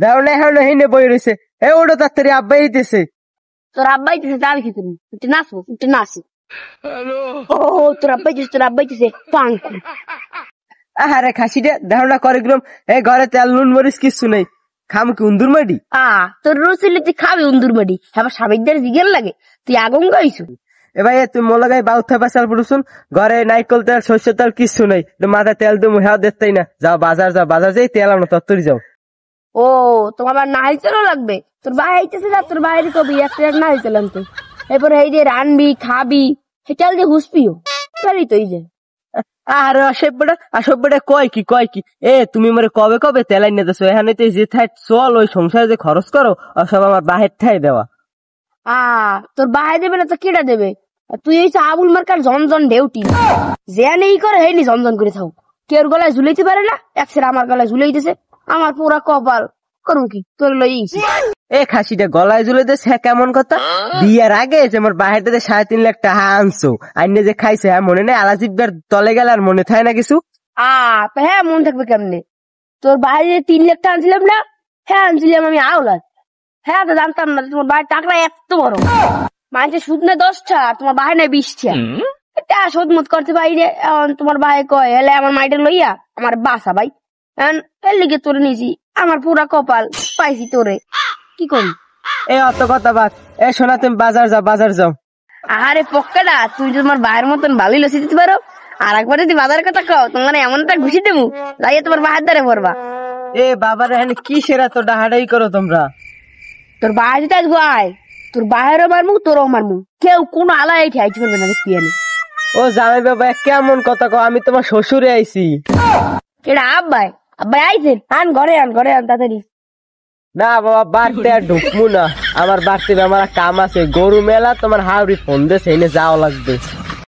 দাও না এখন হেনে বই রয়েছে। ওটা তাড়াতাড়ি আব্বাই দিতেছে। তোর আব্বাই দিছে যাবি কি তুমি? একটু নাচবো, একটু নাচি। ও তোর আব্বাই দিছে পাঙ্কু। আরে খাসিটা দেখো না করে গেলাম। ঘরে তেল নুন মরিচ কিছু নেই, খাম কি উন্দুর মাটি? তোর রসিলে তুই খাবি উন্দুর মাটি, হ্যাঁ সাবিকদের জিগের লাগে, তুই আগুন গাইছু। ভাই তুই মোলাগাই বাউথা পাশাল পড়ুছুন, ঘরে নাইকল তেল সর্ষের তেল কিছু নাই, মাথায় তেল তুমি হ্যাঁ দেখতেই না। যাও বাজার যাই তেল আনো তত্তরি যাও। ও তোমার আবার নারী তেলও লাগবে? তোর ভাই আইতেছে যা, তোর বাইরে কবি একটা নারী তেল আনতে, এরপর এই যে রানবি খাবি সে তেল দিয়ে হুসপিও তারই তো এই যে। আরে অসভ্যটা কয় কি তুমি মরে কবে তেল আইনে দেছো? এখানে তো যে থাই চল ওই সংসারে যে খরচ করো সব আমার বাহের ঠাই দেওয়া। তোর বাহে দেবে না তো কেটা দেবে? তুই এই আবুল মার্কার জন ঢেউটি যে নেই করে হেনি জন করে থাক, কেউ গলায় ঝুলাইতে পারে না, একসের আমার গলায় ঝুলাইতেছে, আমার পুরা কপাল করুন কি তোর লইছি। খাসিটা গলায় ঝুলে দেশ, হ্যাঁ কেমন কথা? বিয়ার আগে যে আমার বাহের 3.5 লাখ টাকা আনছো, আইনে যে খাইছে হ্যাঁ মনে নেই? আলাজিবার তলে গেলে আর মনে থাকে না কিছু? হ্যাঁ মনে থাকবে কেমনে? তোর বাইরে 3 লাখ টাকা আনছিলাম না? হ্যাঁ আনছিলাম আমি আওলাদ। হ্যাঁ তো জানতাম না তোমার বাড়ির টাকা এত বড়। মানুষের সুদ নেই 10টা, তোমার বাহে নেই 20টা। এটা শোধ মত করতে পারি রে। তোমার ভাই কয় হেলে আমার মাইটা লইয়া আমার বাসা ভাই, এর লিগে তোরে নিয়েছি, আমার পুরা কপাল পাইছি তোরে, কি করি? অত কথা বাদ। শোনা তুমি বাজার যাও। আরে পক্কাটা, তুই তোমার ভাইয়ের মতন ভালোই লসি দিতে পারো, আর একবার যদি বাজারের কথা কও তোমার এমন একটা ঘুষি দেবো যাইয়া তোমার ভাইয়ের দ্বারে পড়বা। বাবার এখানে কি সেরা তো ডাহাডাই করো তোমরা? তোর ভাই যদি আজ ভাই, তোর ভাইয়েরও মারমু তোরও মারমু, কেউ কোনো আলাই খাইতে পারবে না দেখি আমি। জামাই বাবা কেমন কথা কও? আমি তোমার শ্বশুরে আইছি। কেডা আব্বাই আইছেন? আন ঘরে আন তাড়াতাড়ি। না বাবা বাড়তে আর ঢুকবো না, আমার বাড়তে আমার কাম আছে, গরু মেলা, তোমার হাওড়ি ফোন দেছে এনে যাওয়া লাগবে।